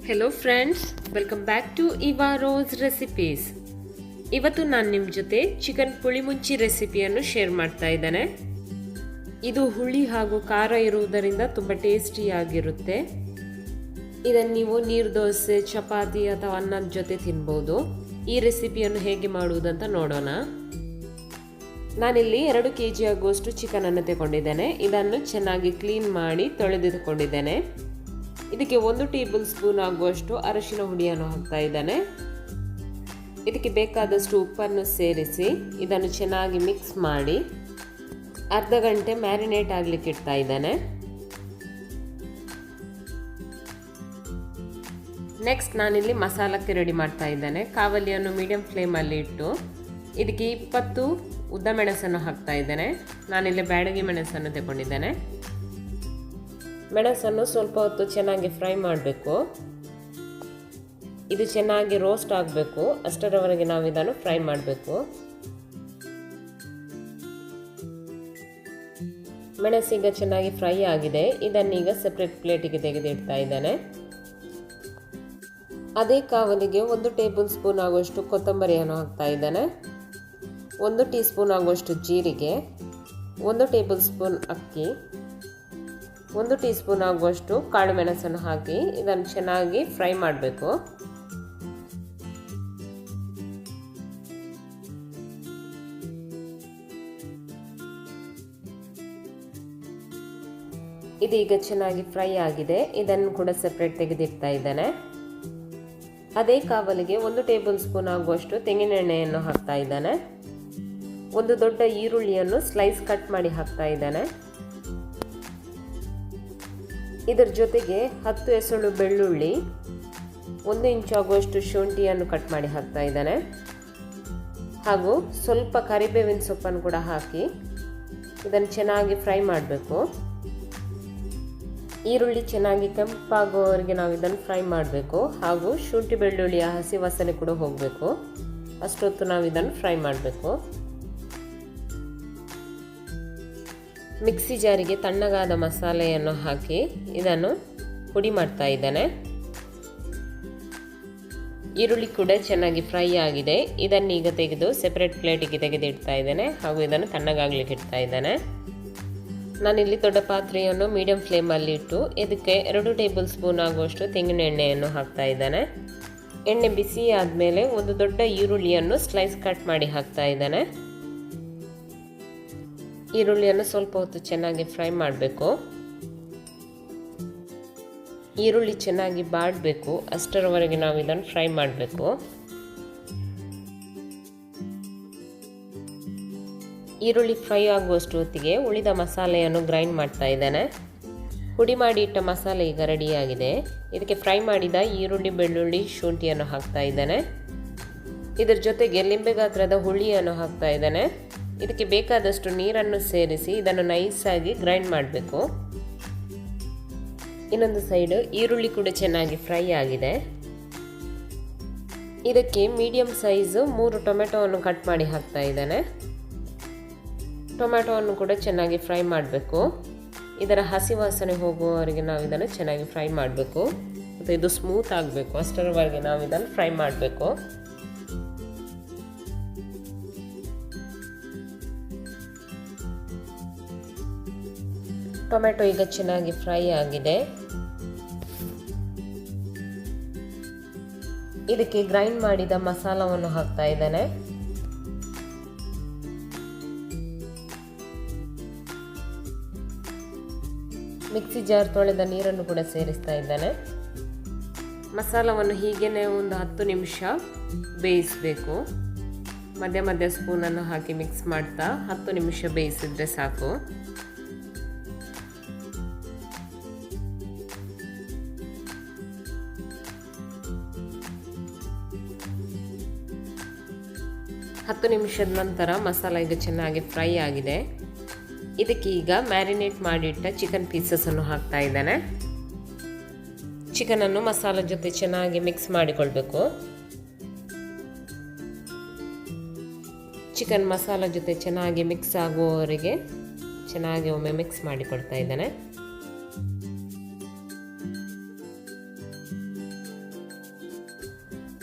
Hello friends, welcome back to Eva Rose recipes. ಇವತ್ತು ನಾನು ನಿಮ್ಮ ಜೊತೆ ಚಿಕನ್ ಪುಳಿ ಮುಂಚಿ ರೆಸಿಪಿಯನ್ನು ಶೇರ್ ಮಾಡ್ತಾ ಇದ್ದೇನೆ. ಇದು ಹುಳಿ ಹಾಗೂ ಖಾರ ಇರುವುದರಿಂದ ತುಂಬ ಟೇಸ್ಟಿಯಾಗಿರುತ್ತೆ. ಇದನ್ನು ನೀವು ನೀರು ದೋಸೆ, ಚಪಾತಿ ಅಥವಾ ಅನ್ನದ ಜೊತೆ ತಿನ್ಬೋದು. ಈ ರೆಸಿಪಿಯನ್ನು ಹೇಗೆ ಮಾಡುವುದಂತ ನೋಡೋಣ. ನಾನಿಲ್ಲಿ 2 kg ಆಗುವಷ್ಟು ಚಿಕನನ್ನು ತಗೊಂಡಿದ್ದೇನೆ. ಇದನ್ನು ಚೆನ್ನಾಗಿ ಕ್ಲೀನ್ ಮಾಡಿ ತೊಳೆದಿಟ್ಟುಕೊಂಡಿದ್ದೇನೆ. ಇದಕ್ಕೆ 1 ಟೇಬಲ್ ಸ್ಪೂನ್ ಆಗುವಷ್ಟು ಅರಿಶಿನ ಹುಡಿಯನ್ನು ಹಾಕ್ತಾ ಇದ್ದೇನೆ. ಇದಕ್ಕೆ ಬೇಕಾದಷ್ಟು ಉಪ್ಪನ್ನು ಸೇರಿಸಿ ಇದನ್ನು ಚೆನ್ನಾಗಿ ಮಿಕ್ಸ್ ಮಾಡಿ ಅರ್ಧ ಗಂಟೆ ಮ್ಯಾರಿನೇಟ್ ಆಗಲಿಕ್ಕೆ ಇಡ್ತಾ ಇದ್ದೇನೆ. ನೆಕ್ಸ್ಟ್ ನಾನಿಲ್ಲಿ ಮಸಾಲಕ್ಕೆ ರೆಡಿ ಮಾಡ್ತಾ ಇದ್ದೇನೆ. ಕಾವಲಿಯನ್ನು ಮೀಡಿಯಂ ಫ್ಲೇಮಲ್ಲಿ ಇಟ್ಟು ಇದಕ್ಕೆ 20 ಉದ್ದ ಮೆಣಸನ್ನು ಹಾಕ್ತಾ ಇದ್ದೇನೆ. ನಾನಿಲ್ಲಿ ಬ್ಯಾಡಗಿ ಮೆಣಸನ್ನು ತಗೊಂಡಿದ್ದೇನೆ. ಮೆಣಸನ್ನು ಸ್ವಲ್ಪ ಹೊತ್ತು ಚೆನ್ನಾಗಿ ಫ್ರೈ ಮಾಡಬೇಕು. ಇದು ಚೆನ್ನಾಗಿ ರೋಸ್ಟ್ ಆಗಬೇಕು, ಅಷ್ಟರವರೆಗೆ ನಾವು ಇದನ್ನು ಫ್ರೈ ಮಾಡಬೇಕು. ಮೆಣಸೀಗ ಚೆನ್ನಾಗಿ ಫ್ರೈ ಆಗಿದೆ. ಇದನ್ನೀಗ ಸೆಪ್ರೇಟ್ ಪ್ಲೇಟಿಗೆ ತೆಗೆದಿಡ್ತಾ ಇದ್ದೇನೆ. ಅದೇ ಕಾವಲಿಗೆ 1 ಟೇಬಲ್ ಸ್ಪೂನ್ ಆಗುವಷ್ಟು ಕೊತ್ತಂಬರಿಯನ್ನು ಹಾಕ್ತಾ ಇದ್ದೇನೆ. 1 ಟೀ ಸ್ಪೂನ್ ಆಗುವಷ್ಟು ಜೀರಿಗೆ, 1 ಟೇಬಲ್ ಸ್ಪೂನ್ ಅಕ್ಕಿ, 1 ಟೀ ಸ್ಪೂನ್ ಆಗುವಷ್ಟು ಕಾಳು ಮೆಣಸನ್ನು ಹಾಕಿ ಇದನ್ನು ಚೆನ್ನಾಗಿ ಫ್ರೈ ಮಾಡಬೇಕು. ಇದೀಗ ಚೆನ್ನಾಗಿ ಫ್ರೈ ಆಗಿದೆ. ಇದನ್ನು ಕೂಡ ಸೆಪ್ರೇಟ್ ತೆಗೆದಿಡ್ತಾ ಇದ್ದೇನೆ. ಅದೇ ಕಾವಲಿಗೆ 1 ಟೇಬಲ್ ಸ್ಪೂನ್ ಆಗುವಷ್ಟು ತೆಂಗಿನೆಣ್ಣೆಯನ್ನು ಹಾಕ್ತಾ ಇದ್ದೇನೆ. 1 ದೊಡ್ಡ ಈರುಳ್ಳಿಯನ್ನು ಸ್ಲೈಸ್ ಕಟ್ ಮಾಡಿ ಹಾಕ್ತಾ ಇದ್ದೇನೆ. ಇದರ ಜೊತೆಗೆ 10 ಎಸಳು ಬೆಳ್ಳುಳ್ಳಿ, 1 ಇಂಚು ಆಗುವಷ್ಟು ಶುಂಠಿಯನ್ನು ಕಟ್ ಮಾಡಿ ಹಾಕ್ತಾ ಇದ್ದೇನೆ. ಹಾಗೂ ಸ್ವಲ್ಪ ಕರಿಬೇವಿನ ಸೊಪ್ಪನ್ನು ಕೂಡ ಹಾಕಿ ಇದನ್ನು ಚೆನ್ನಾಗಿ ಫ್ರೈ ಮಾಡಬೇಕು. ಈರುಳ್ಳಿ ಚೆನ್ನಾಗಿ ಕೆಂಪಾಗುವವರೆಗೆ ನಾವು ಇದನ್ನು ಫ್ರೈ ಮಾಡಬೇಕು. ಹಾಗೂ ಶುಂಠಿ ಬೆಳ್ಳುಳ್ಳಿಯ ಹಸಿ ವಾಸನೆ ಕೂಡ ಹೋಗಬೇಕು. ಅಷ್ಟೊತ್ತು ನಾವು ಇದನ್ನು ಫ್ರೈ ಮಾಡಬೇಕು. ಮಿಕ್ಸಿ ಜಾರಿಗೆ ತಣ್ಣಗಾದ ಮಸಾಲೆಯನ್ನು ಹಾಕಿ ಇದನ್ನು ಪುಡಿ ಮಾಡ್ತಾ ಇದ್ದೇನೆ. ಈರುಳ್ಳಿ ಕೂಡ ಚೆನ್ನಾಗಿ ಫ್ರೈ ಆಗಿದೆ. ಇದನ್ನೀಗ ತೆಗೆದು ಸೆಪರೇಟ್ ಪ್ಲೇಟಿಗೆ ತೆಗೆದಿಡ್ತಾ ಇದ್ದೇನೆ. ಹಾಗೂ ಇದನ್ನು ತಣ್ಣಗಾಗ್ಲಿಕ್ಕೆ ಇಡ್ತಾ ಇದ್ದೇನೆ. ನಾನಿಲ್ಲಿ ದೊಡ್ಡ ಪಾತ್ರೆಯನ್ನು ಮೀಡಿಯಂ ಫ್ಲೇಮಲ್ಲಿ ಇಟ್ಟು ಇದಕ್ಕೆ 2 ಟೇಬಲ್ ಸ್ಪೂನ್ ಆಗುವಷ್ಟು ತೆಂಗಿನ ಎಣ್ಣೆಯನ್ನು ಹಾಕ್ತಾ ಇದ್ದೇನೆ. ಎಣ್ಣೆ ಬಿಸಿ ಆದಮೇಲೆ 1 ದೊಡ್ಡ ಈರುಳ್ಳಿಯನ್ನು ಸ್ಲೈಸ್ ಕಟ್ ಮಾಡಿ ಹಾಕ್ತಾ ಇದ್ದೇನೆ. ಈರುಳ್ಳಿಯನ್ನು ಸ್ವಲ್ಪ ಹೊತ್ತು ಚೆನ್ನಾಗಿ ಫ್ರೈ ಮಾಡಬೇಕು. ಈರುಳ್ಳಿ ಚೆನ್ನಾಗಿ ಬಾಡಬೇಕು, ಅಷ್ಟರವರೆಗೆ ನಾವು ಇದನ್ನು ಫ್ರೈ ಮಾಡಬೇಕು. ಈರುಳ್ಳಿ ಫ್ರೈ ಆಗುವಷ್ಟು ಹೊತ್ತಿಗೆ ಉಳಿದ ಮಸಾಲೆಯನ್ನು ಗ್ರೈಂಡ್ ಮಾಡ್ತಾ ಇದ್ದೇನೆ. ಪುಡಿ ಮಾಡಿ ಇಟ್ಟ ಮಸಾಲೆ ಈಗ ರೆಡಿಯಾಗಿದೆ. ಇದಕ್ಕೆ ಫ್ರೈ ಮಾಡಿದ ಈರುಳ್ಳಿ, ಬೆಳ್ಳುಳ್ಳಿ, ಶುಂಠಿಯನ್ನು ಹಾಕ್ತಾ ಇದ್ದೇನೆ. ಇದರ ಜೊತೆಗೆ ಲಿಂಬೆ ಗಾತ್ರದ ಹುಳಿಯನ್ನು ಹಾಕ್ತಾ ಇದ್ದೇನೆ. ಇದಕ್ಕೆ ಬೇಕಾದಷ್ಟು ನೀರನ್ನು ಸೇರಿಸಿ ಇದನ್ನು ನೈಸಾಗಿ ಗ್ರೈಂಡ್ ಮಾಡಬೇಕು. ಇನ್ನೊಂದು ಸೈಡ್ ಈರುಳ್ಳಿ ಕೂಡ ಚೆನ್ನಾಗಿ ಫ್ರೈ ಆಗಿದೆ. ಇದಕ್ಕೆ ಮೀಡಿಯಂ ಸೈಜ್ 3 ಟೊಮೆಟೊವನ್ನು ಕಟ್ ಮಾಡಿ ಹಾಕ್ತಾ ಇದ್ದೇನೆ. ಟೊಮೆಟೊವನ್ನು ಕೂಡ ಚೆನ್ನಾಗಿ ಫ್ರೈ ಮಾಡಬೇಕು. ಇದರ ಹಸಿ ವಾಸನೆ ಹೋಗುವವರೆಗೆ ನಾವು ಇದನ್ನು ಚೆನ್ನಾಗಿ ಫ್ರೈ ಮಾಡಬೇಕು. ಮತ್ತು ಇದು ಸ್ಮೂತ್ ಆಗಬೇಕು, ಅಷ್ಟರವರೆಗೆ ನಾವು ಇದನ್ನು ಫ್ರೈ ಮಾಡಬೇಕು. ಟೊಮೆಟೊ ಈಗ ಚೆನ್ನಾಗಿ ಫ್ರೈ ಆಗಿದೆ. ಇದಕ್ಕೆ ಗ್ರೈಂಡ್ ಮಾಡಿದ ಮಸಾಲವನ್ನು ಹಾಕ್ತಾ ಇದ್ದೇನೆ. ಮಿಕ್ಸಿ ಜಾರ್ ತೊಳೆದ ನೀರನ್ನು ಕೂಡ ಸೇರಿಸ್ತಾ ಇದ್ದೇನೆ. ಮಸಾಲವನ್ನು ಹೀಗೇನೆ ಒಂದು 10 ನಿಮಿಷ ಬೇಯಿಸಬೇಕು. ಮಧ್ಯ ಮಧ್ಯ ಸ್ಪೂನನ್ನು ಹಾಕಿ ಮಿಕ್ಸ್ ಮಾಡ್ತಾ 10 ನಿಮಿಷ ಬೇಯಿಸಿದ್ರೆ ಸಾಕು. ಹತ್ತು ನಿಮಿಷದ ನಂತರ ಮಸಾಲ ಈಗ ಚೆನ್ನಾಗಿ ಫ್ರೈ ಆಗಿದೆ. ಇದಕ್ಕೆ ಈಗ ಮ್ಯಾರಿನೇಟ್ ಮಾಡಿಟ್ಟ ಚಿಕನ್ ಪೀಸಸನ್ನು ಹಾಕ್ತಾ ಇದ್ದೇನೆ. ಚಿಕನನ್ನು ಮಸಾಲ ಜೊತೆ ಚೆನ್ನಾಗಿ ಮಿಕ್ಸ್ ಮಾಡಿಕೊಳ್ಬೇಕು. ಚಿಕನ್ ಮಸಾಲ ಜೊತೆ ಚೆನ್ನಾಗಿ ಮಿಕ್ಸ್ ಆಗುವವರೆಗೆ ಚೆನ್ನಾಗಿ ಒಮ್ಮೆ ಮಿಕ್ಸ್ ಮಾಡಿಕೊಳ್ತಾ ಇದ್ದೇನೆ.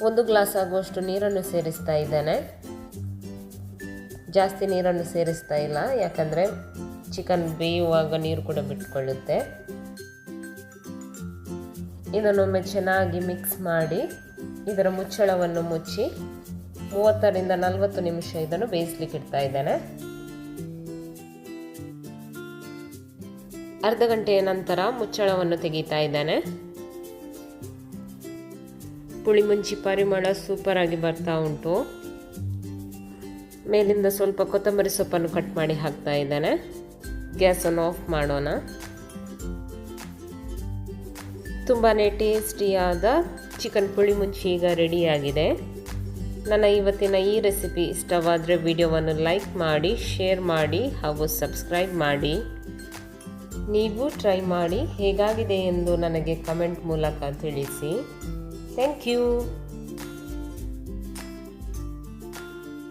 1 ಗ್ಲಾಸ್ ಆಗುವಷ್ಟು ನೀರನ್ನು ಸೇರಿಸ್ತಾ ಇದ್ದೇನೆ. ಜಾಸ್ತಿ ನೀರನ್ನು ಸೇರಿಸ್ತಾ ಇಲ್ಲ, ಯಾಕಂದರೆ ಚಿಕನ್ ಬೇಯುವಾಗ ನೀರು ಕೂಡ ಬಿಟ್ಕೊಳ್ಳುತ್ತೆ. ಇದನ್ನೊಮ್ಮೆ ಚೆನ್ನಾಗಿ ಮಿಕ್ಸ್ ಮಾಡಿ ಇದರ ಮುಚ್ಚಳವನ್ನು ಮುಚ್ಚಿ 30 ರಿಂದ 40 ನಿಮಿಷ ಇದನ್ನು ಬೇಯಿಸ್ಲಿಕ್ಕೆ ಇಡ್ತಾ ಇದ್ದೇನೆ. ಅರ್ಧ ಗಂಟೆಯ ನಂತರ ಮುಚ್ಚಳವನ್ನು ತೆಗಿತಾ ಇದ್ದೇನೆ. ಪುಳಿಮುಂಚಿ ಪರಿಮಳ ಸೂಪರ್ ಆಗಿ ಬರ್ತಾ ಉಂಟು. ಮೇಲಿಂದ ಸ್ವಲ್ಪ ಕೊತ್ತಂಬರಿ ಸೊಪ್ಪನ್ನು ಕಟ್ ಮಾಡಿ ಹಾಕ್ತಾ ಇದ್ದೇನೆ. ಗ್ಯಾಸನ್ನು ಆಫ್ ಮಾಡೋಣ. ತುಂಬಾ ಟೇಸ್ಟಿಯಾದ ಚಿಕನ್ ಪುಳಿಮುಂಚಿ ಈಗ ರೆಡಿಯಾಗಿದೆ. ನನ್ನ ಇವತ್ತಿನ ಈ ರೆಸಿಪಿ ಇಷ್ಟವಾದರೆ ವಿಡಿಯೋವನ್ನು ಲೈಕ್ ಮಾಡಿ, ಶೇರ್ ಮಾಡಿ ಹಾಗೂ ಸಬ್ಸ್ಕ್ರೈಬ್ ಮಾಡಿ. ನೀವು ಟ್ರೈ ಮಾಡಿ ಹೇಗಾಗಿದೆ ಎಂದು ನನಗೆ ಕಮೆಂಟ್ ಮೂಲಕ ತಿಳಿಸಿ. Thank you.